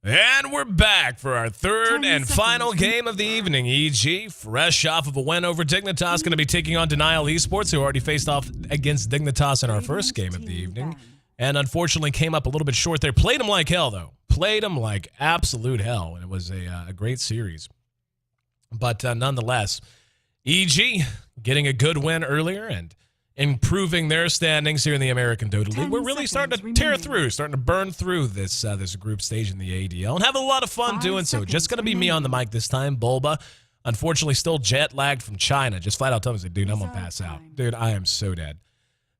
And we're back for our third and final game of the evening. EG, fresh off of a win over Dignitas, going to be taking on Denial Esports, who already faced off against Dignitas in our first game of the evening. And unfortunately came up a little bit short there. Played them like hell, though. Played them like absolute hell. And it was a great series. But nonetheless, EG getting a good win earlier and improving their standings here in the American Dota League. We're really starting to tear through, starting to burn through this this group stage in the ADL and have a lot of fun doing so. Just going to be me on the mic this time. Bulba, unfortunately, still jet lagged from China. Just flat out telling me, dude, I'm going to pass out. Dude, I am so dead.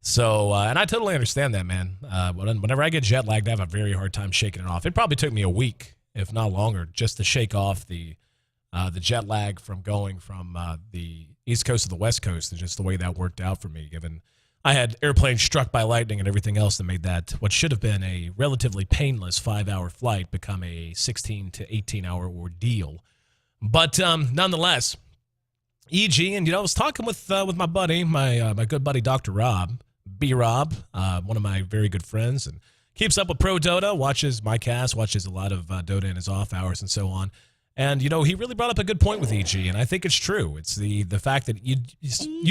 So, and I totally understand that, man. Whenever I get jet lagged, I have a very hard time shaking it off. It probably took me a week, if not longer, just to shake off the jet lag from going from the East Coast to the West Coast, and just the way that worked out for me, given I had airplanes struck by lightning and everything else that made that what should have been a relatively painless 5-hour flight become a 16 to 18-hour ordeal. But nonetheless, EG, and I was talking with my buddy, my good buddy Dr. Rob, B-Rob, one of my very good friends, and keeps up with Pro Dota, watches my cast, watches a lot of Dota in his off hours and so on. And, he really brought up a good point with EG, and I think it's true. It's the fact that you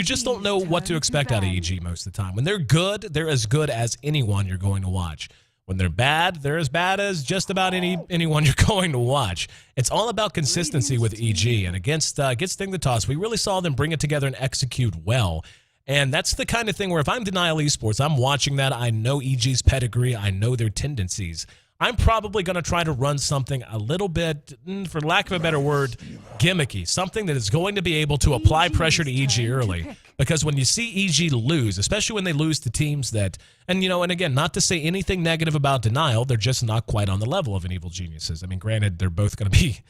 just don't know what to expect out of EG most of the time. When they're good, they're as good as anyone you're going to watch. When they're bad, they're as bad as just about anyone you're going to watch. It's all about consistency with EG, and against Dignitas, we really saw them bring it together and execute well. And that's the kind of thing where if I'm Denial Esports, I'm watching that, I know EG's pedigree, I know their tendencies. I'm probably going to try to run something a little bit, for lack of a better word, gimmicky. Something that is going to be able to apply pressure to EG early. Because when you see EG lose, especially when they lose to teams that, and again, not to say anything negative about Denial, they're just not quite on the level of an Evil Geniuses. I mean, granted, they're both going to be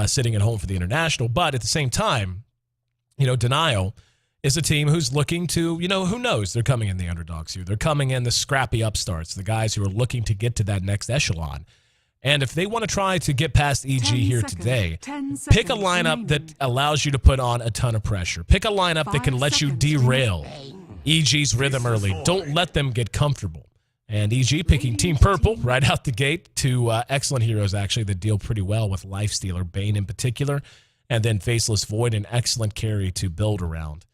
sitting at home for the International, but at the same time, Denial is a team who's looking to, who knows? They're coming in the underdogs here. They're coming in the scrappy upstarts, the guys who are looking to get to that next echelon. And if they want to try to get past EG here today, pick a lineup that allows you to put on a ton of pressure. Pick a lineup that can let you derail EG's rhythm early. Don't let them get comfortable. And EG picking Team Purple right out the gate. Two excellent heroes, actually, that deal pretty well with Lifestealer, Bane in particular, and then Faceless Void, an excellent carry to build around.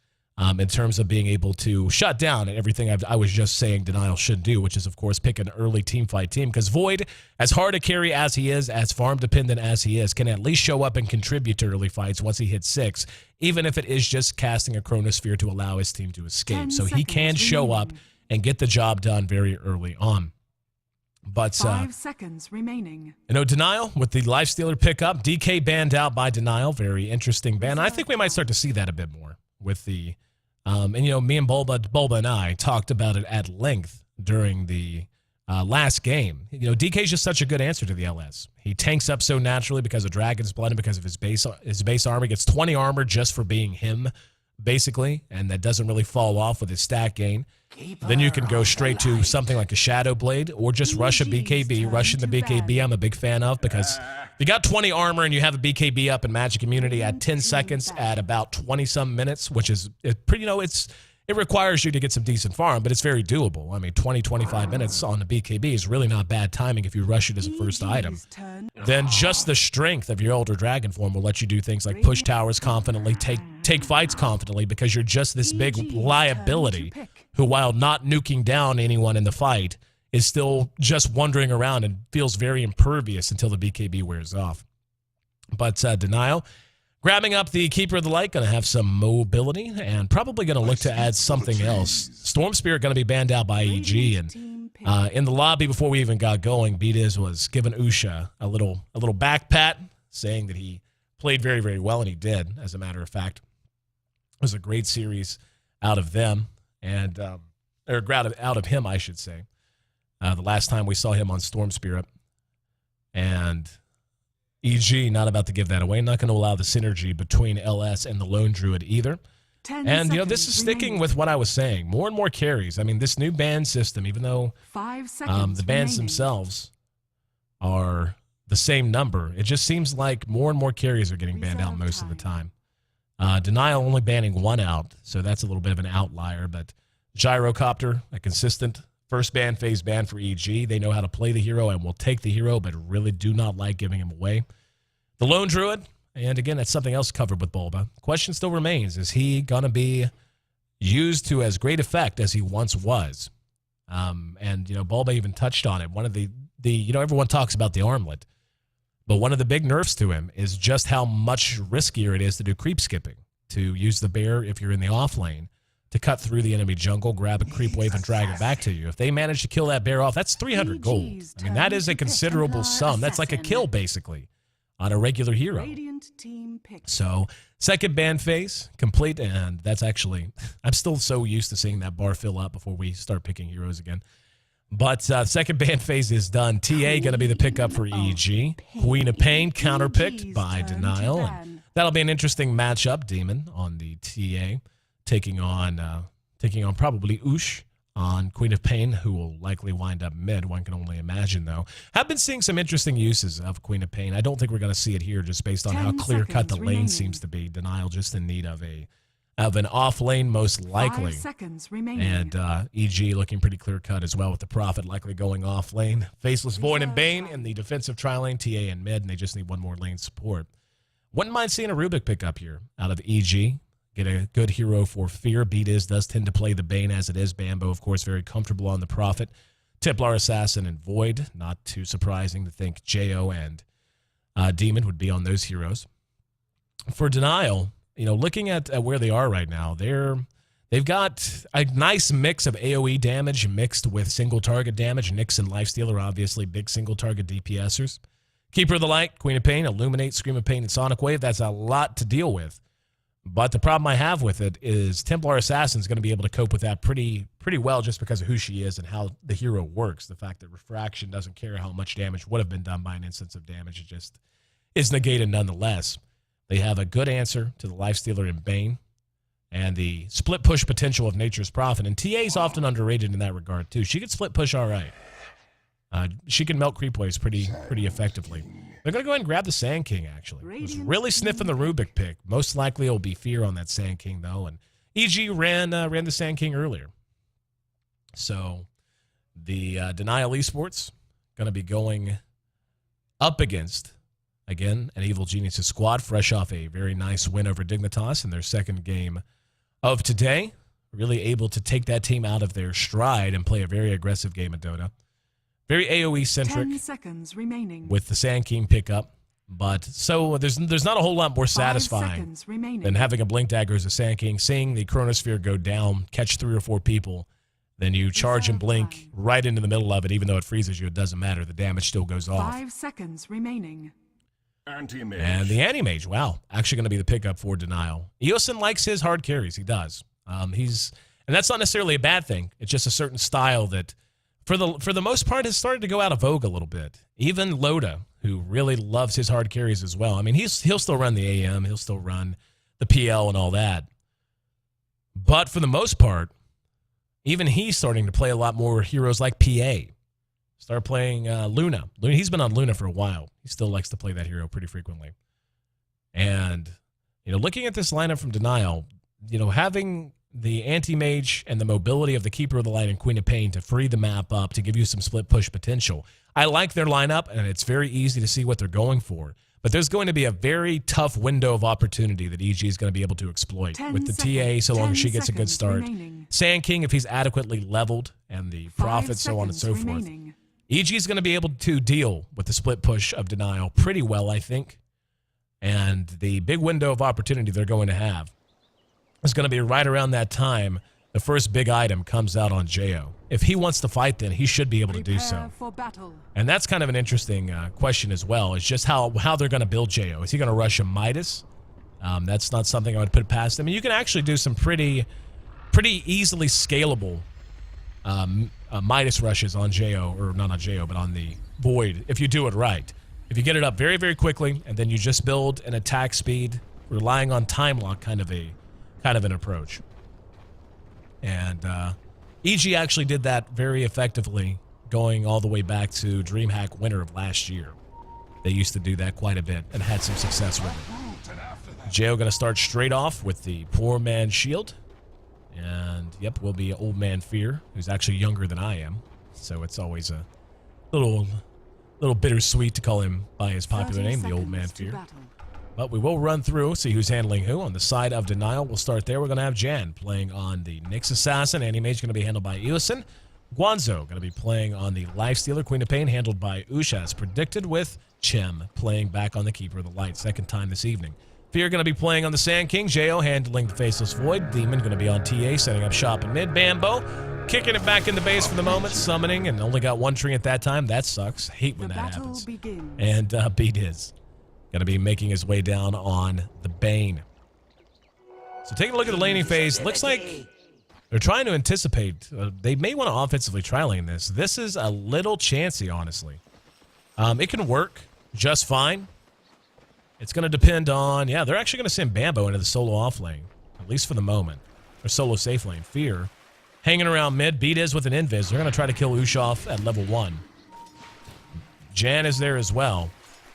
In terms of being able to shut down everything I was just saying Denial should do, which is, of course, pick an early teamfight team. Because Void, as hard a carry as he is, as farm-dependent as he is, can at least show up and contribute to early fights once he hits 6, even if it is just casting a Chronosphere to allow his team to escape. So he can show up and get the job done very early on. But 5 seconds remaining. Denial with the Lifestealer pickup. DK banned out by Denial. Very interesting ban. I think we might start to see that a bit more with the... me and Bulba and I talked about it at length during the last game. DK is just such a good answer to the LS. He tanks up so naturally because of Dragon's Blood and because of his base armor. He gets 20 armor just for being him, basically, and that doesn't really fall off with his stat gain. Then you can go straight to something like a Shadow Blade or just rush a BKB. Rushing the BKB I'm a big fan of because you got 20 armor and you have a BKB up in Magic Immunity at 10 seconds at about 20-some minutes, which is pretty, it requires you to get some decent farm, but it's very doable. I mean, 20, 25 minutes on the BKB is really not bad timing if you rush it as a first item. Then just the strength of your older dragon form will let you do things like push towers confidently, take fights confidently because you're just this big liability who, while not nuking down anyone in the fight, is still just wandering around and feels very impervious until the BKB wears off. But Denial, grabbing up the Keeper of the Light, going to have some mobility and probably going to look to add something else. Storm Spirit going to be banned out by EG. And in the lobby before we even got going, Beatiz was giving Usha a little back pat, saying that he played very, very well, and he did, as a matter of fact. It was a great series out of them, and or out of him, I should say. The last time we saw him on Storm Spirit. And EG not about to give that away. Not going to allow the synergy between LS and the Lone Druid either. And, this is sticking with what I was saying. More and more carries. I mean, this new ban system, even though 5 seconds the bans themselves are the same number, it just seems like more and more carries are getting banned out most of the time. Denial only banning 1 out, so that's a little bit of an outlier. But Gyrocopter, a consistent First ban phase ban for EG. They know how to play the hero and will take the hero, but really do not like giving him away. The Lone Druid, and again, that's something else covered with Bulba. Question still remains, is he going to be used to as great effect as he once was? And, Bulba even touched on it. One of the everyone talks about the armlet, but one of the big nerfs to him is just how much riskier it is to do creep skipping, to use the bear if you're in the off lane, to cut through the enemy jungle, grab a creep wave, and drag it back to you. If they manage to kill that bear off, that's 300 gold. I mean, that is a considerable sum. That's like a kill, basically, on a regular hero. So, second ban phase complete, and that's actually, I'm still so used to seeing that bar fill up before we start picking heroes again. But second ban phase is done. TA going to be the pickup for EG. Queen of Pain counterpicked by Denial. And that'll be an interesting matchup. Demon on the TA. Taking on probably Oosh on Queen of Pain, who will likely wind up mid. One can only imagine, though. Have been seeing some interesting uses of Queen of Pain. I don't think we're going to see it here just based on how clear-cut the lane seems to be. Denial just in need of an off lane, most likely. 5 seconds remaining. And EG looking pretty clear-cut as well, with the Prophet likely going off lane. Faceless Void and Bane in the defensive tri-lane, TA and mid, and they just need one more lane support. Wouldn't mind seeing a Rubik pick up here out of EG. Get a good hero for Fear. Beatiz does tend to play the Bane as it is. Bambo, of course, very comfortable on the Prophet. Templar Assassin and Void. Not too surprising to think Jo and Demon would be on those heroes. For Denial, looking at where they are right now, they've got a nice mix of AoE damage mixed with single target damage. Nyx and Lifestealer, obviously, big single target DPSers. Keeper of the Light, Queen of Pain, Illuminate, Scream of Pain, and Sonic Wave. That's a lot to deal with. But the problem I have with it is Templar Assassin is going to be able to cope with that pretty well just because of who she is and how the hero works. The fact that Refraction doesn't care how much damage would have been done by an instance of damage. It just is negated nonetheless. They have a good answer to the Lifestealer and Bane and the split push potential of Nature's Prophet. And TA is often underrated in that regard, too. She could split push all right. She can melt creep waves pretty effectively. They're going to go ahead and grab the Sand King, actually. Was really sniffing the Rubik pick. Most likely it'll be Fear on that Sand King, though. And EG ran the Sand King earlier. So the Denial Esports going to be going up against, again, an Evil Geniuses squad, fresh off a very nice win over Dignitas in their second game of today. Really able to take that team out of their stride and play a very aggressive game of Dota. Very AoE-centric 10 seconds remaining. with the Sand King pickup. But so there's not a whole lot more satisfying than having a Blink Dagger as a Sand King, seeing the Chronosphere go down, catch 3 or 4 people, then you charge and blink right into the middle of it. Even though it freezes you, it doesn't matter. The damage still goes off. 5 seconds remaining. Anti-mage. And the Anti-Mage, wow, actually going to be the pickup for Denial. Eosin likes his hard carries. He does. And that's not necessarily a bad thing. It's just a certain style that, for the most part, has started to go out of vogue a little bit. Even Loda, who really loves his hard carries as well. I mean, he'll still run the AM. He'll still run the PL and all that. But for the most part, even he's starting to play a lot more heroes like PA. Start playing Luna. He's been on Luna for a while. He still likes to play that hero pretty frequently. And, looking at this lineup from Denial, having the Anti-Mage and the mobility of the Keeper of the Light and Queen of Pain to free the map up, to give you some split push potential. I like their lineup, and it's very easy to see what they're going for. But there's going to be a very tough window of opportunity that EG is going to be able to exploit with the TA so long as she gets a good start. Remaining. Sand King, if he's adequately leveled, and the Prophet, so on and so forth. EG is going to be able to deal with the split push of Denial pretty well, I think. And the big window of opportunity they're going to have is going to be right around that time the first big item comes out on Jo. If he wants to fight, then he should be able to do so. And that's kind of an interesting question as well. It's just how they're going to build Jo. Is he going to rush a Midas? That's not something I would put past him. And you can actually do some pretty easily scalable Midas rushes on Jo, or not on Jo, but on the Void, if you do it right. If you get it up very, very quickly, and then you just build an attack speed, relying on time lock kind of an approach. And EG actually did that very effectively, going all the way back to DreamHack winter of last year. They used to do that quite a bit and had some success with it. Jo going to start straight off with the Poor Man's Shield. And, yep, will be Old Man Fear, who's actually younger than I am. So it's always a little bittersweet to call him by his popular name, the Old Man Fear. But we will run through, see who's handling who. On the side of Denial, we'll start there. We're going to have Jan playing on the Nyx Assassin. Anti-Mage going to be handled by Eosin. Guanzo going to be playing on the Lifestealer. Queen of Pain handled by Usha, as predicted, with Chem playing back on the Keeper of the Light, second time this evening. Fear going to be playing on the Sand King. Jo handling the Faceless Void. Demon going to be on TA, setting up shop in mid. Bambo kicking it back into base for the moment, summoning, and only got one tree at that time. That sucks. Hate when that happens. And Beat is going to be making his way down on the Bane. So taking a look at the laning phase, looks like they're trying to anticipate. They may want to offensively tri-lane this. This is a little chancy, honestly. It can work just fine. It's going to depend on, yeah, they're actually going to send Bambo into the solo off lane, at least for the moment. Or solo safe lane. Fear hanging around mid. Beat is with an invis. They're going to try to kill Ushoff at level 1. Jan is there as well,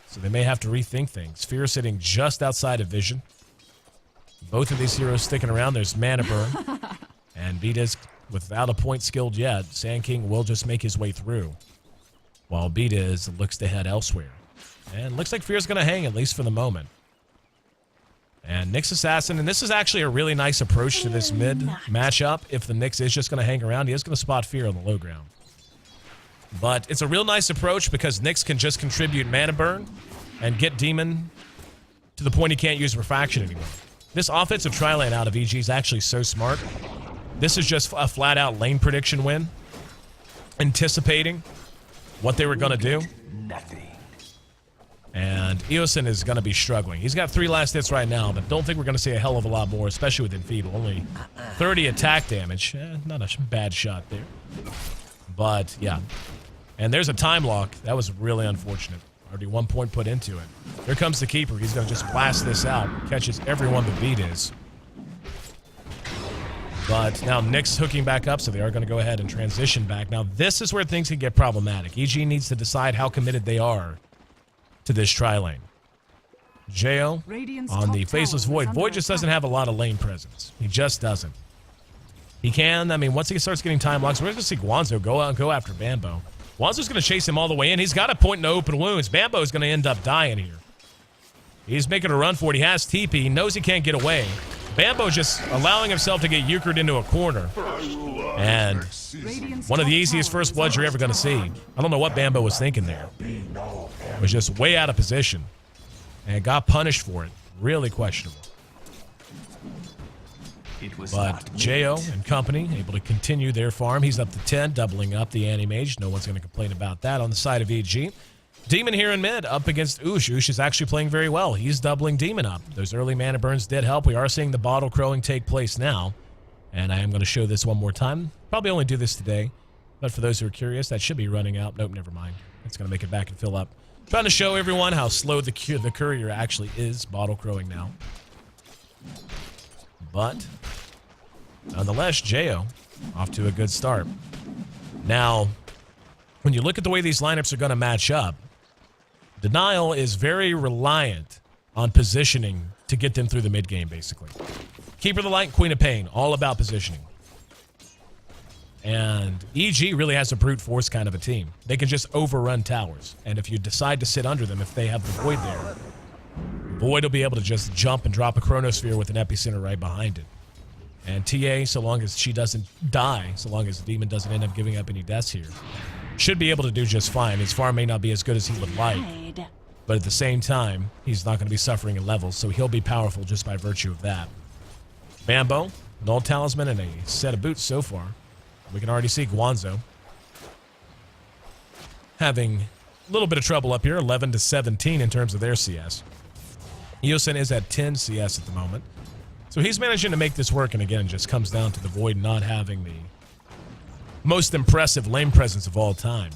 so they may have to rethink things. Fear sitting just outside of vision. Both of these heroes sticking around. There's Mana Burn. And Beat is without a point skilled yet. Sand King will just make his way through, while Beat is looks to head elsewhere. And looks like Fear's going to hang, at least for the moment. And Nyx Assassin, and this is actually a really nice approach to this mid matchup. If the Nyx is just going to hang around, he is going to spot Fear on the low ground. But it's a real nice approach because Nyx can just contribute Mana Burn and get Demon to the point he can't use Refraction anymore. This offensive tri-lane out of EG is actually so smart. This is just a flat-out lane prediction win, anticipating what they were going to do. Nothing. And Eosin is going to be struggling. He's got 3 last hits right now, but don't think we're going to see a hell of a lot more, especially with Enfeeble. Only 30 attack damage. Not a bad shot there. But, yeah. And there's a time lock. That was really unfortunate. Already 1 point put into it. Here comes the Keeper. He's going to just blast this out. Catches everyone but Beat is. But now Nyx hooking back up, so they are going to go ahead and transition back. Now, this is where things can get problematic. EG needs to decide how committed they are to this tri-lane. Jo on the Faceless Void. Void just doesn't have a lot of lane presence. He just doesn't. He can, I mean, once he starts getting time locks, we're going to see Guanzo go out and go after Bambo. Guanzo's going to chase him all the way in. He's got a point in open wounds. Bambo is going to end up dying here. He's making a run for it. He has TP. He knows he can't get away. Bambo's just allowing himself to get euchred into a corner. And one of the easiest first bloods you're ever going to see. I don't know what Bambo was thinking there. It was just way out of position. And got punished for it. Really questionable. But Jo and company able to continue their farm. He's up to 10, doubling up the anti-mage. No one's going to complain about that. On the side of EG, Demon here in mid up against Ush. Ush is actually playing very well. He's doubling Demon up. Those early mana burns did help. We are seeing the bottle crowing take place now. And I am going to show this one more time. Probably only do this today. But for those who are curious, that should be running out. Nope, never mind. It's going to make it back and fill up. Trying to show everyone how slow the courier actually is. Bottle crowing now. But nonetheless, Jo off to a good start. Now, when you look at the way these lineups are going to match up, Denial is very reliant on positioning to get them through the mid game, basically. Keeper of the Light, Queen of Pain, all about positioning. And EG really has a brute force kind of a team. They can just overrun towers. And if you decide to sit under them, if they have the Void there, Void will be able to just jump and drop a Chronosphere with an Epicenter right behind it. And TA, so long as she doesn't die, so long as the Demon doesn't end up giving up any deaths here, should be able to do just fine. His farm may not be as good as he would like, but at the same time, he's not going to be suffering in levels, so he'll be powerful just by virtue of that. Bambo, Null Talisman, and a set of boots so far. We can already see Guanzo having a little bit of trouble up here, 11 to 17 in terms of their CS. Eosin is at 10 CS at the moment. So he's managing to make this work, and again, just comes down to the Void not having the most impressive lane presence of all time.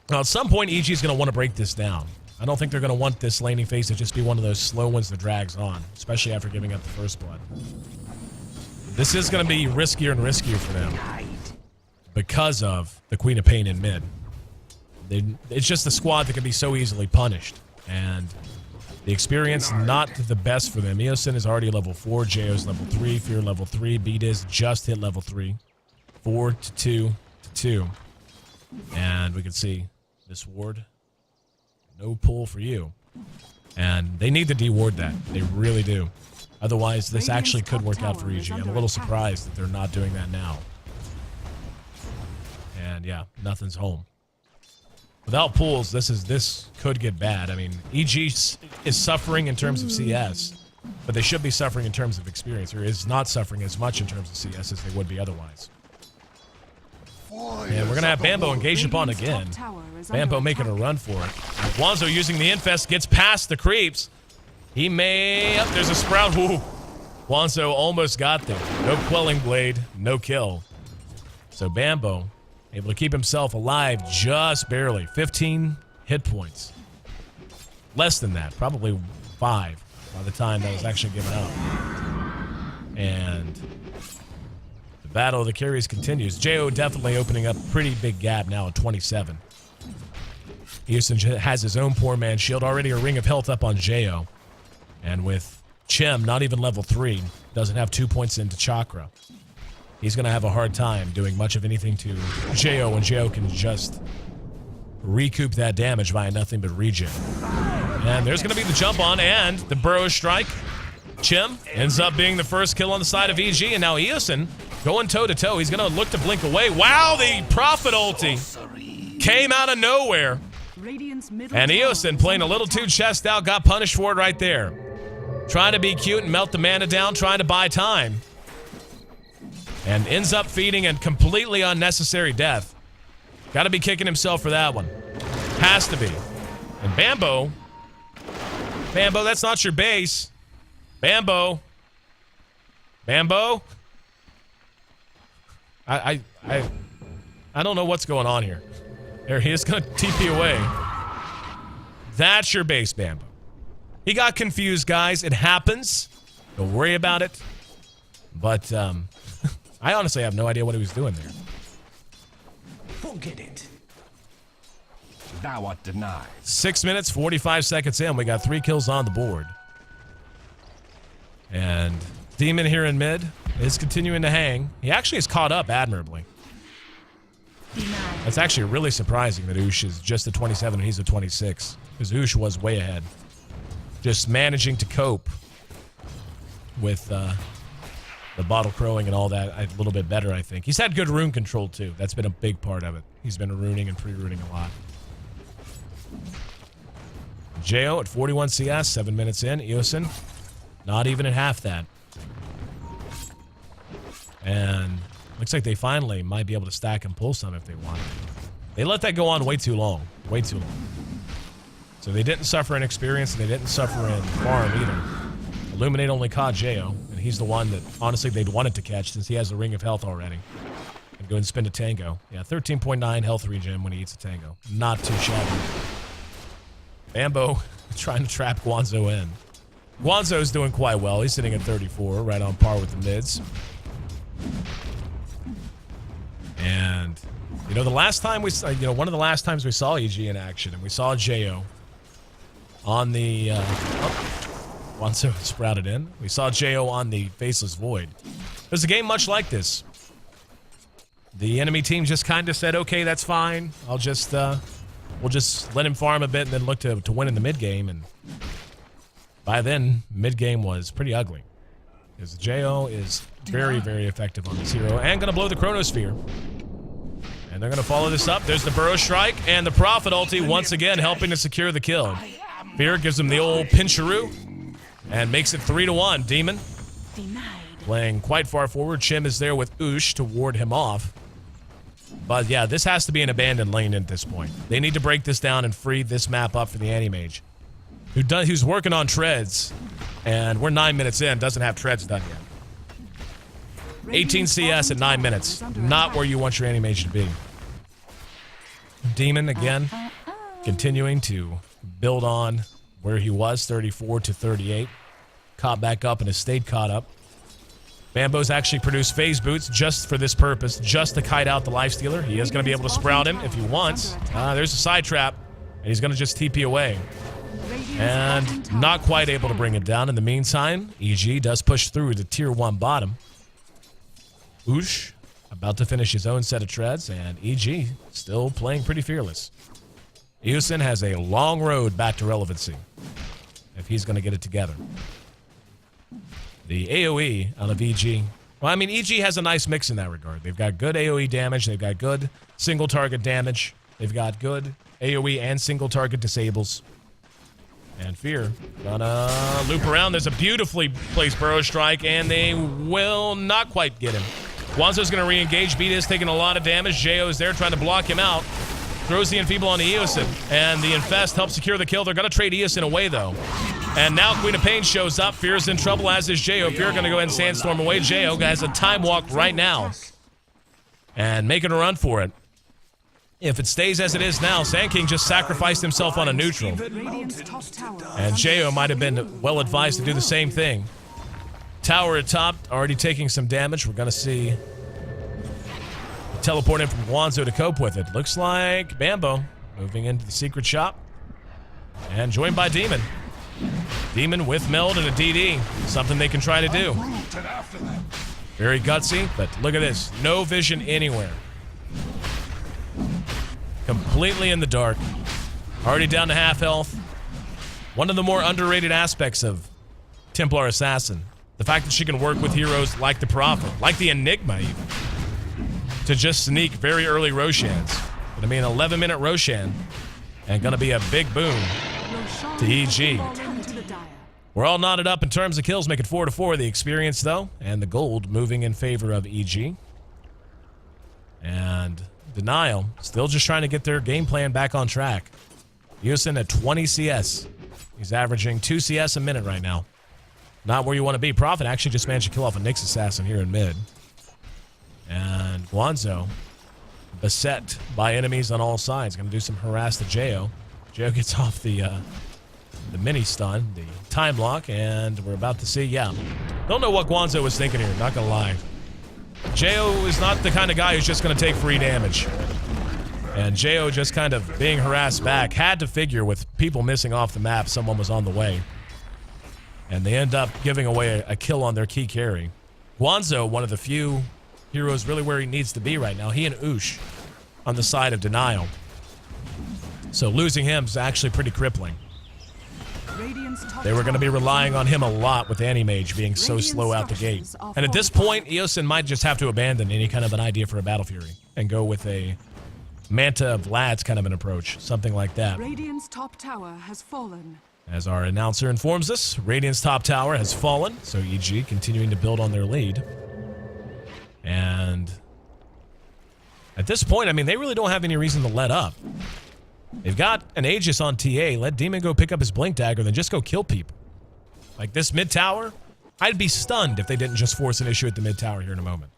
Now, at some point, EG is going to want to break this down. I don't think they're going to want this laning phase to just be one of those slow ones that drags on, especially after giving up the first blood. This is going to be riskier and riskier for them because of the Queen of Pain in mid. It's just a squad that can be so easily punished. And The experience, not the best for them. Eosin is already level 4. Jo's level 3. Fear level 3. Beat just hit level 3. 4 to 2 to 2. And we can see this ward. No pull for you. And they need to deward that. They really do. Otherwise, this actually could work out for EG. I'm a little surprised that they're not doing that now. And yeah, nothing's home. Without pulls, this could get bad. I mean, EG is suffering in terms of CS, but they should be suffering in terms of experience, or is not suffering as much in terms of CS as they would be otherwise. And we're going to have Bambo engaged upon again. Bambo making a run for it. Wanzo using the infest, gets past the creeps. He may... Oh, there's a sprout. Ooh. Wanzo almost got there. No quelling blade, no kill. So Bambo able to keep himself alive just barely. 15 hit points. Less than that, probably 5 by the time that was actually given up. And the battle of the carries continues. Jo definitely opening up a pretty big gap now at 27. Houston has his own poor man shield, already a ring of health up on Jo. And with Chem, not even level 3, doesn't have 2 points into Chakra. He's going to have a hard time doing much of anything to Jo when Jo can just recoup that damage by nothing but regen. And there's going to be the jump on and the burrow strike. Chem ends up being the first kill on the side of EG, and now Eosin going toe-to-toe. He's going to look to blink away. Wow, the Prophet ulti came out of nowhere. And Eosin, playing a little too chest out, got punished for it right there. Trying to be cute and melt the mana down, trying to buy time. And ends up feeding a completely unnecessary death. Got to be kicking himself for that one. Has to be. And Bambo, that's not your base. Bambo. I don't know what's going on here. There he is going to TP away. That's your base, Bambo. He got confused, guys. It happens. Don't worry about it. But, I honestly have no idea what he was doing there. Forget it. Thou art denied. 6 minutes, 45 seconds in. We got 3 kills on the board. And Demon here in mid is continuing to hang. He actually is caught up admirably. That's actually really surprising that Oosh is just a 27 and he's a 26. Because Oosh was way ahead. Just managing to cope with the bottle crowing and all that a little bit better, I think. He's had good rune control, too. That's been a big part of it. He's been runing and pre-runing a lot. Jo at 41 CS, 7 minutes in. Eosin, not even at half that. And looks like they finally might be able to stack and pull some if they want. They let that go on way too long. Way too long. So they didn't suffer in experience, and they didn't suffer in farm either. Illuminate only caught Jo, and he's the one that, honestly, they'd wanted to catch since he has a ring of health already. And go and spin a tango. Yeah, 13.9 health regen when he eats a tango. Not too shabby. Bambo trying to trap Guanzo in. Guanzo's doing quite well. He's sitting at 34, right on par with the mids. And, you know, the last time we saw, one of the last times we saw EG in action, and we saw Jo on the, Guanzo sprouted in. We saw Jo on the Faceless Void. There's a game much like this. The enemy team just kind of said, okay, that's fine. I'll just, we'll just let him farm a bit and then look to win in the mid game. And by then, mid game was pretty ugly. Because Jo is very, very effective on this hero and going to blow the Chronosphere. And they're going to follow this up. There's the Burrow Strike and the Prophet ulti once again helping to secure the kill. Fear gives him the old pincharoo and makes it 3-1. Demon playing quite far forward. Chim is there with Oosh to ward him off. But yeah, this has to be an abandoned lane at this point. They need to break this down and free this map up for the Anti-Mage. Who's working on treads, and we're 9 minutes in, doesn't have treads done yet. 18 CS at 9 minutes. Not where you want your Anti-Mage to be. Demon, again, continuing to build on where he was, 34 to 38. Caught back up and has stayed caught up. Bambo's actually produced phase boots just for this purpose, just to kite out the lifestealer. He is going to be able to sprout him if he wants. There's a side trap, and he's going to just TP away. And not quite able to bring it down. In the meantime, EG does push through to tier 1 bottom. Oosh about to finish his own set of treads, and EG still playing pretty fearless. Eosin has a long road back to relevancy if he's going to get it together. The AoE out of EG. Well, I mean, EG has a nice mix in that regard. They've got good AoE damage. They've got good single target damage. They've got good AoE and single target disables. And Fear gonna loop around. There's a beautifully placed Burrow Strike, and they will not quite get him. Wanzo's gonna re-engage. Beat is taking a lot of damage. Jo is there trying to block him out. Throws the Enfeeble on the Eosin, and the Infest helps secure the kill. They're gonna trade Eosin away, though. And now Queen of Pain shows up. Fear's in trouble, as is Jo. Fear gonna go ahead and Sandstorm away. Jo has a time walk right now. And making a run for it. If it stays as it is now, Sand King just sacrificed himself on a neutral. And Jo might have been well advised to do the same thing. Tower at top, already taking some damage. We're going to see teleport in from Guanzo to cope with it. Looks like Bambo moving into the secret shop. And joined by Demon. Demon with Meld and a DD. Something they can try to do. Very gutsy, but look at this. No vision anywhere. Completely in the dark. Already down to half health. One of the more underrated aspects of Templar Assassin. The fact that she can work with heroes like the Prophet, like the Enigma even, to just sneak very early Roshans. Gonna be an 11-minute Roshan, and gonna be a big boon to EG. We're all knotted up in terms of kills, make it 4-4. The experience, though, and the gold moving in favor of EG. And Denial still just trying to get their game plan back on track. Eosin at 20 CS. He's averaging 2 CS a minute right now. Not where you want to be. Prophet actually just managed to kill off a Nyx assassin here in mid. And Guanzo beset by enemies on all sides. Going to do some harass to Jo. Jo gets off the mini stun, the time lock, and we're about to see, yeah. Don't know what Guanzo was thinking here, not going to lie. Jo is not the kind of guy who's just going to take free damage. And Jo just kind of being harassed back. Had to figure with people missing off the map, someone was on the way. And they end up giving away a kill on their key carry. Guanzo, one of the few heroes really where he needs to be right now. He and Oosh on the side of Denial. So losing him is actually pretty crippling. They were going to be relying on him a lot with Animage being so slow out the gate. And at this point, Eosin might just have to abandon any kind of an idea for a Battle Fury and go with a Manta Vlad's kind of an approach, something like that. Radiant's top tower has fallen. As our announcer informs us, Radiant's top tower has fallen, so EG continuing to build on their lead. And at this point, I mean, they really don't have any reason to let up. They've got an Aegis on TA. Let Demon go pick up his Blink Dagger, then just go kill people. Like this mid tower, I'd be stunned if they didn't just force an issue at the mid tower here in a moment.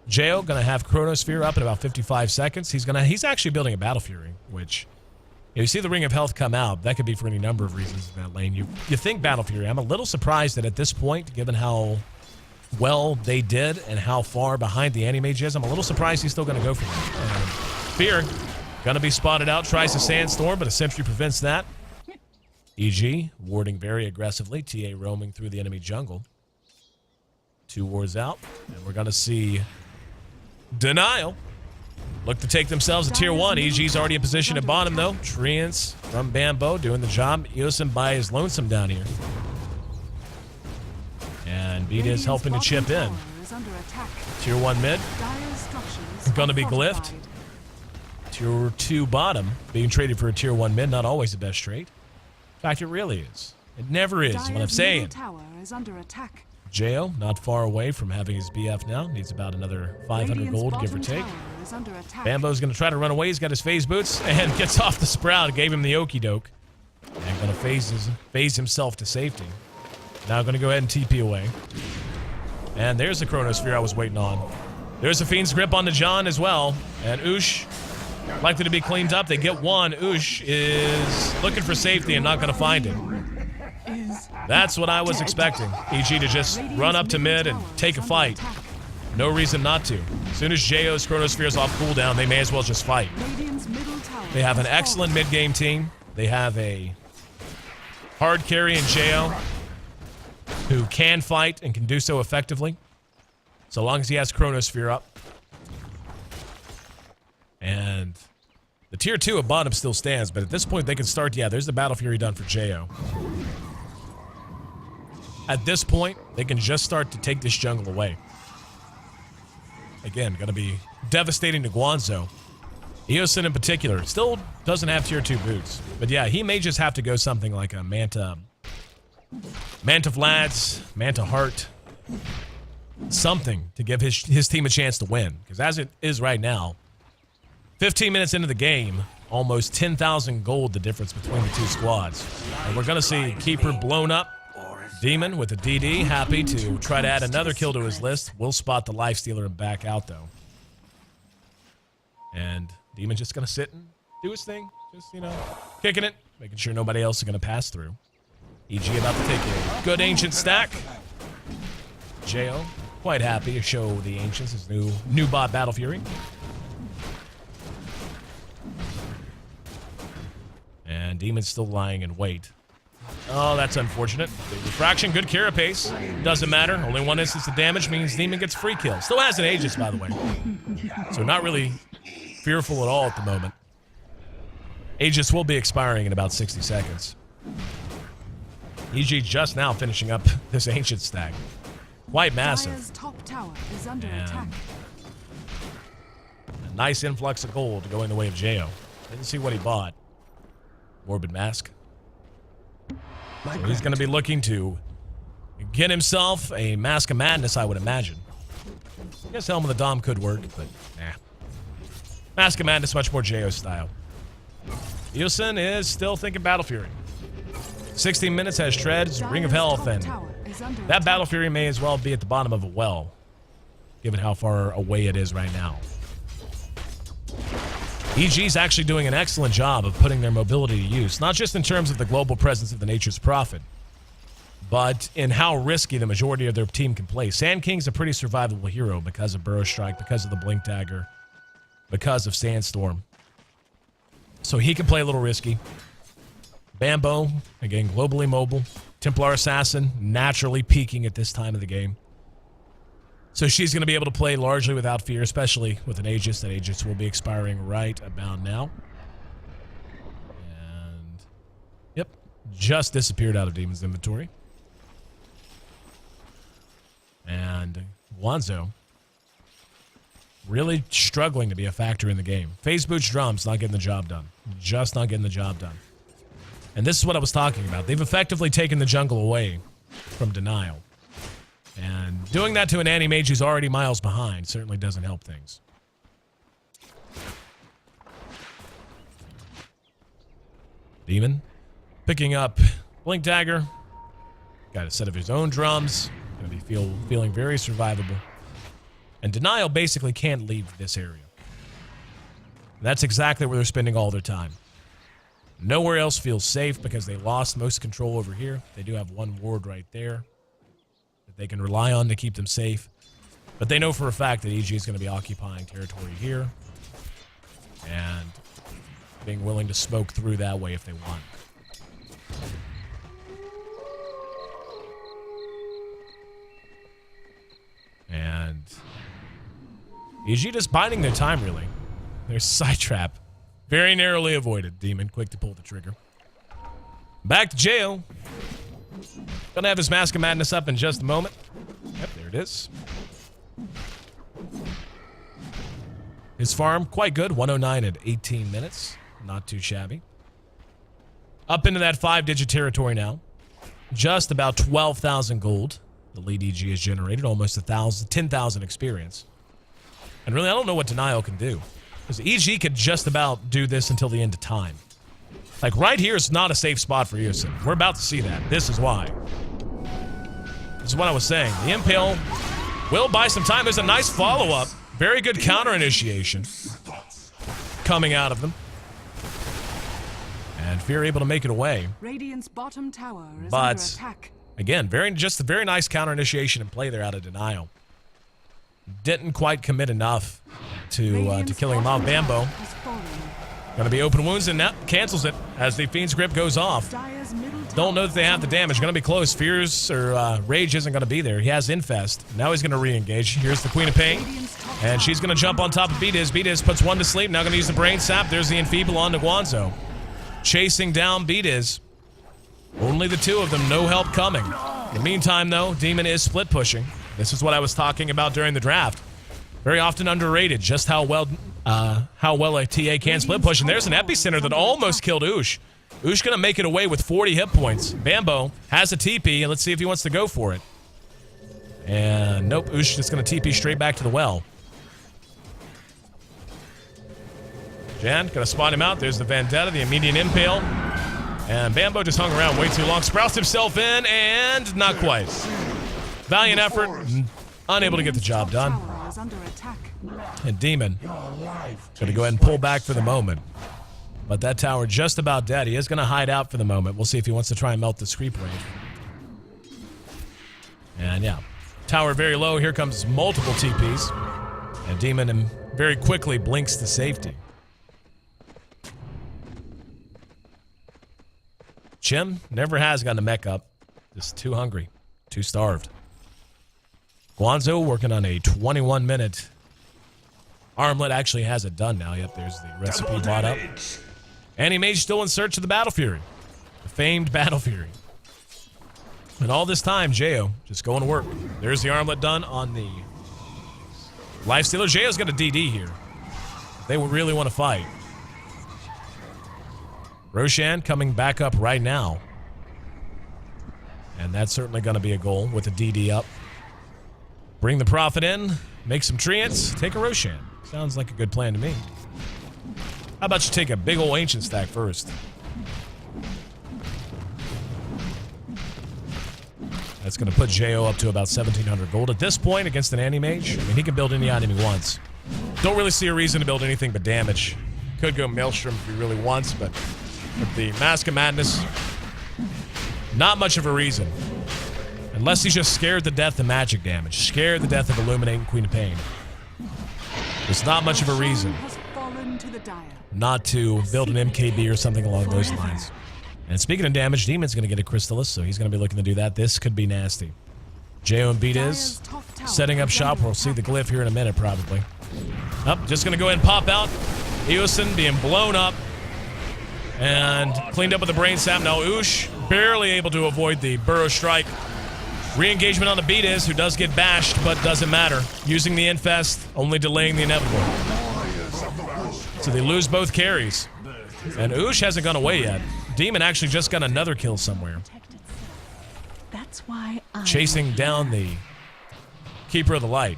Jo gonna have Chronosphere up in about 55 seconds. He's actually building a Battle Fury, which if you see the Ring of Health come out, that could be for any number of reasons in that lane. You think Battle Fury. I'm a little surprised that at this point, given how well they did and how far behind the Animage is, I'm a little surprised he's still gonna go for that. Fear gonna be spotted out, tries to Sandstorm, but a Sentry prevents that. EG warding very aggressively. TA roaming through the enemy jungle. 2 wards out, and we're gonna see Denial look to take themselves to tier 1. EG's already in position at bottom, though. Treants from Bambo doing the job. Eosin by his lonesome down here. And Beat is helping to chip in. Tier 1 mid. Gonna be glyphed. Tier 2 bottom being traded for a tier 1 mid. Not always the best trade. In fact, it really is. It never is, what I'm saying. Jo, not far away from having his BF now. Needs about another 500 gold, give or take. Bambo's going to try to run away. He's got his phase boots and gets off the Sprout. Gave him the okey doke. And going to phase himself to safety. Now going to go ahead and TP away. And there's the Chronosphere I was waiting on. There's a Fiend's Grip on the John as well. And Oosh likely to be cleaned up. They get one. Oosh is looking for safety and not going to find him. That's what I was expecting. EG to just run up to mid and take a fight. No reason not to. As soon as JO's Chronosphere is off cooldown, they may as well just fight. They have an excellent mid-game team. They have a hard carry in Jo, who can fight and can do so effectively, so long as he has Chronosphere up. And the tier 2 at bottom still stands, but at this point they can start, yeah, there's the Battle Fury done for Jo. At this point, they can just start to take this jungle away. Again, going to be devastating to Guanzo. Eosin in particular still doesn't have tier 2 boots. But yeah, he may just have to go something like a Manta Vlad's, Manta Heart, something to give his team a chance to win. Because as it is right now, 15 minutes into the game, almost 10,000 gold the difference between the two squads. And we're going to see Keeper blown up. Demon with a DD, happy to try to add another kill to his list. Will spot the Lifestealer and back out, though. And Demon just going to sit and do his thing. Just, you know, kicking it, making sure nobody else is going to pass through. EG about to take a good Ancient stack. Jo, quite happy to show the Ancients his new bot Battle Fury. And Demon's still lying in wait. Oh, that's unfortunate. Big refraction, good carapace. Doesn't matter. Only one instance of damage means Demon gets free kill. Still has an Aegis, by the way. So not really fearful at all at the moment. Aegis will be expiring in about 60 seconds. EG just now finishing up this Ancient stack. Quite massive. Dire's top tower is under And attack. a nice influx of gold going the way of Jo. Didn't see what he bought. Morbid Mask. So he's going to be looking to get himself a Mask of Madness, I would imagine. I guess Helm of the Dom could work, but nah. Mask of Madness, much more Jo style. Eosin is still thinking Battle Fury. 16 minutes has Treads, Ring of Health, and that Battle Fury may as well be at the bottom of a well, given how far away it is right now. EG's actually doing an excellent job of putting their mobility to use, not just in terms of the global presence of the Nature's Prophet, but in how risky the majority of their team can play. Sand King's a pretty survivable hero because of Burrow Strike, because of the Blink Dagger, because of Sandstorm. So he can play a little risky. Bambo, again, globally mobile. Templar Assassin, naturally peaking at this time of the game. So she's going to be able to play largely without fear, especially with an Aegis. That Aegis will be expiring right about now. And, yep, just disappeared out of Demon's inventory. And Guanzo really struggling to be a factor in the game. Phase Boots Drums not getting the job done. Just not getting the job done. And this is what I was talking about. They've effectively taken the jungle away from Denial. And doing that to an anti-mage who's already miles behind certainly doesn't help things. Demon picking up Blink Dagger. Got a set of his own drums. Gonna be feeling very survivable. And Denial basically can't leave this area. That's exactly where they're spending all their time. Nowhere else feels safe because they lost most control over here. They do have one ward right there that they can rely on to keep them safe. But they know for a fact that EG is going to be occupying territory here and being willing to smoke through that way if they want. And EG just biding their time, really. There's Side Trap. Very narrowly avoided. Demon, quick to pull the trigger. Back to jail. Gonna have his Mask of Madness up in just a moment. Yep, there it is. His farm, quite good. 109 at 18 minutes. Not too shabby. Up into that 5-digit territory now. Just about 12,000 gold. The lead EG has generated. Almost 10,000 experience. And really, I don't know what Denial can do. Because EG could just about do this until the end of time. Like, right here is not a safe spot for Eosin. We're about to see that. This is why. This is what I was saying. The Impale will buy some time. There's a nice follow-up. Very good counter initiation coming out of them. And Fear able to make it away. Radiant's bottom tower is But, under attack. again, just a very nice counter initiation and play there out of Denial. Didn't quite commit enough to killing him off. Bambo Gonna be open wounds and that cancels it as the Fiend's Grip goes off. Dire's middle tower Don't know that they have the damage. Gonna be close. Fears or Rage isn't gonna be there. He has Infest. Now he's gonna re-engage. Here's the Queen of Pain. And she's gonna jump on top of Beatiz. Beatiz puts one to sleep. Now gonna use the Brain Sap. There's the Enfeeble on to Guanzo. Chasing down Beatiz. Only the two of them. No help coming. In the meantime, though, Demon is split pushing. This is what I was talking about during the draft. Very often underrated, just how well a TA can split push. And there's an Epicenter that almost killed Oosh. Oosh gonna make it away with 40 hit points. Bambo has a TP, and let's see if he wants to go for it. And nope, Oosh just gonna TP straight back to the well. Jan gonna spot him out. There's the Vendetta, the immediate impale. And Bambo just hung around way too long. Sprouts himself in, and not quite. Valiant effort, unable to get the job done. tower is under attack. And Demon gonna go ahead and pull back for the moment. But that tower just about dead. He is gonna hide out for the moment. We'll see if he wants to try and melt this creep wave. And yeah, tower very low. Here comes multiple TPs. And Demon very quickly blinks to safety. Chim never has gotten a mech up. Just too hungry, too starved. Guanzo working on a 21-minute armlet. Actually has it done now. Yep, there's the recipe brought up. Anti-Mage still in search of the Battle Fury. The famed Battle Fury. And all this time, Jo just going to work. There's the armlet done on the Lifestealer. Jo's got a DD here. They will really want to fight. Roshan coming back up right now. And that's certainly going to be a goal with a DD up. Bring the Prophet in, make some treants, take a Roshan. Sounds like a good plan to me. How about you take a big old Ancient stack first? That's going to put Jo up to about 1,700 gold at this point against an Anti-Mage. I mean, he can build any item he wants. Don't really see a reason to build anything but damage. Could go Maelstrom if he really wants, but with the Mask of Madness, not much of a reason. Unless he's just scared to death of magic damage. Scared to death of Illuminating Queen of Pain. There's not much of a reason Has fallen to the Dire. not to build an MKB or something along those lines. And speaking of damage, Demon's going to get a Crystallis, so he's going to be looking to do that. This could be nasty. Jo and Beatiz setting up shop. We'll see the glyph here in a minute, probably. Just going to go ahead and pop out. Eosin being blown up. And cleaned up with the Brain Sap. Now Oosh barely able to avoid the Burrow Strike. Re-engagement on the Beatiz, who does get bashed, but doesn't matter. Using the Infest, only delaying the inevitable. So they lose both carries. And Oosh hasn't gone away yet. Demon actually just got another kill somewhere. That's why Chasing down the Keeper of the Light.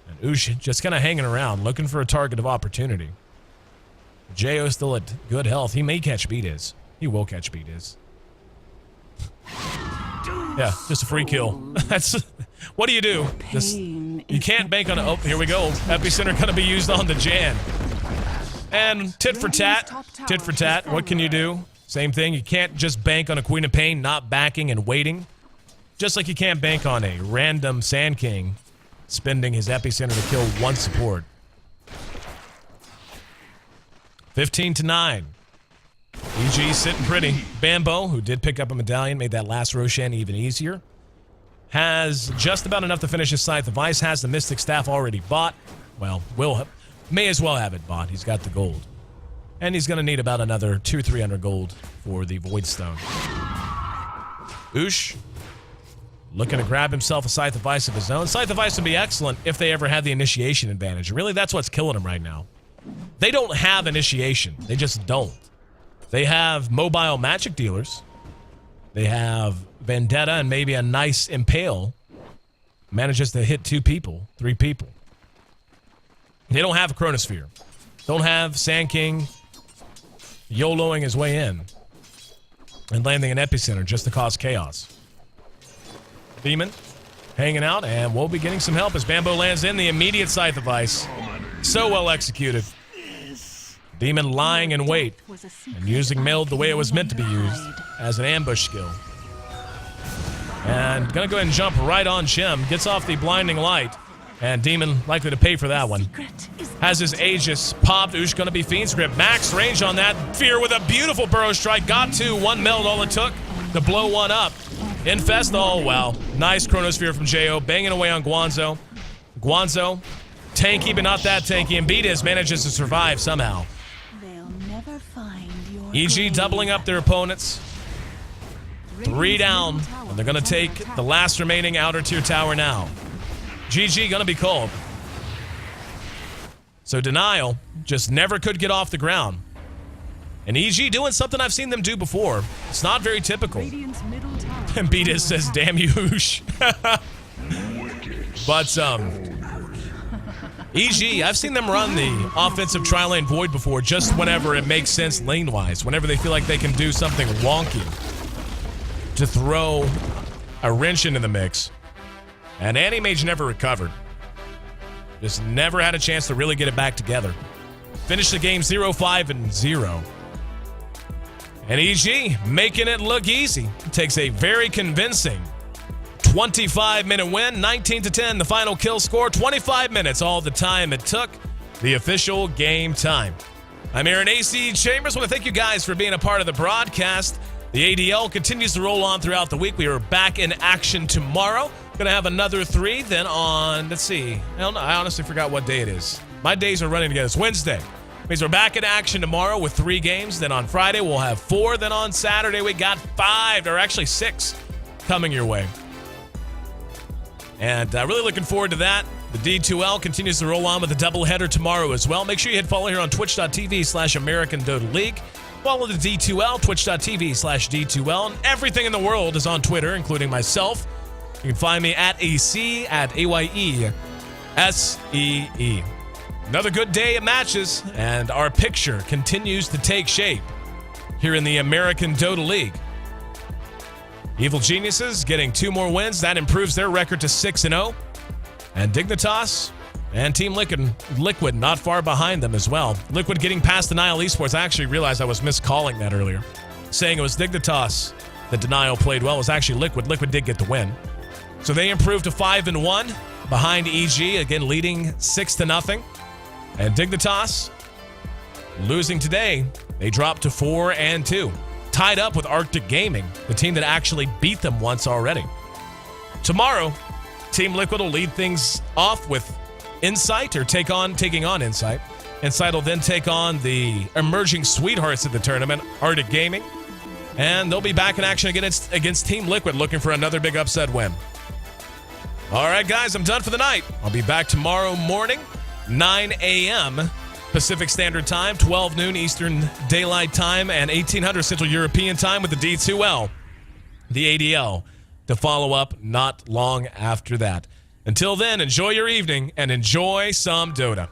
And Oosh just kind of hanging around, looking for a target of opportunity. Jo still at good health. He may catch Beatiz. He will catch Beatiz. Yeah, just a free kill. That's what do? Just, you can't bank on it. Oh, here we go. Epicenter gonna be used on the Jan. And tit for tat. Tit for tat. What can you do? Same thing. You can't just bank on a Queen of Pain not backing and waiting. Just like you can't bank on a random Sand King spending his Epicenter to kill one support. 15-9. EG sitting pretty. Bambo, who did pick up a medallion, made that last Roshan even easier. Has just about enough to finish his Scythe of Ice. Has the Mystic Staff already bought. Well, may as well have it bought. He's got the gold. And he's going to need about another 200-300 gold for the Void Stone. Oosh looking to grab himself a Scythe of Ice of his own. Scythe of Ice would be excellent if they ever had the initiation advantage. Really, that's what's killing him right now. They don't have initiation. They just don't. They have mobile magic dealers. They have Vendetta and maybe a nice Impale. Manages to hit 2 people, 3 people. They don't have a Chronosphere. Don't have Sand King YOLOing his way in and landing an Epicenter just to cause chaos. Demon hanging out, and we'll be getting some help as Bambo lands in the immediate Scythe of Ice. So well executed. Demon lying in wait and using Meld the way it was meant to be used as an ambush skill. And gonna go ahead and jump right on Chim. Gets off the blinding light And Demon likely to pay for that one. Secret is Has his Aegis popped. Oosh going to be Fiend's Grip. Max range on that. Fear with a beautiful burrow strike. Got two. One meld all it took to blow one up. Infest. Oh, wow. Nice Chronosphere from Jo. Banging away on Guanzo. Guanzo, tanky but not that tanky. And Beatus manages to survive somehow. they'll never find your EG grave. doubling up their opponents. 3 down. And they're going to take the last remaining outer tier tower now. GG going to be called. So Denial just never could get off the ground. And EG doing something I've seen them do before. It's not very typical. Radiant's middle tower. And Beatus says, damn you, Hoosh. But, EG, I've seen them run the offensive tri-lane void before just whenever it makes sense lane-wise. Whenever they feel like they can do something wonky to throw a wrench into the mix. And Animage never recovered. Just never had a chance to really get it back together. Finished the game 0-5-0. And EG making it look easy. Takes a very convincing 25-minute win, 19-10, the final kill score, 25 minutes, all the time it took, the official game time. I'm Aaron AC Chambers. I want to thank you guys for being a part of the broadcast. The ADL continues to roll on throughout the week. We are back in action tomorrow. Going to have another 3. Then on, let's see. I honestly forgot what day it is. My days are running together. It's Wednesday. Means we're back in action tomorrow with 3 games. Then on Friday, we'll have 4. Then on Saturday, we got 5, or actually 6 coming your way. And really looking forward to that. The D2L continues to roll on with a doubleheader tomorrow as well. Make sure you hit follow here on twitch.tv/American Dota League. Follow the D2L, twitch.tv/D2L. And everything in the world is on Twitter, including myself. You can find me at AC, at AYESEE. Another good day of matches, and our picture continues to take shape here in the American Dota League. Evil Geniuses getting 2 more wins. That improves their record to 6-0. And Dignitas and Team Liquid not far behind them as well. Liquid getting past Denial Esports. I actually realized I was miscalling that earlier. Saying it was Dignitas that Denial played well. It was actually Liquid. Liquid did get the win. So they improved to 5-1 behind EG, again leading 6-0. And Dignitas losing today. They dropped to 4-2. Tied up with Arctic Gaming, the team that actually beat them once already. Tomorrow, Team Liquid will lead things off with Insight, or taking on Insight. Insight will then take on the emerging sweethearts of the tournament, Arctic Gaming. And they'll be back in action against Team Liquid, looking for another big upset win. All right, guys, I'm done for the night. I'll be back tomorrow morning, 9 a.m. Pacific Standard Time, 12 noon Eastern Daylight Time, and 1800 Central European Time with the D2L, the ADL, to follow up not long after that. Until then, enjoy your evening and enjoy some Dota.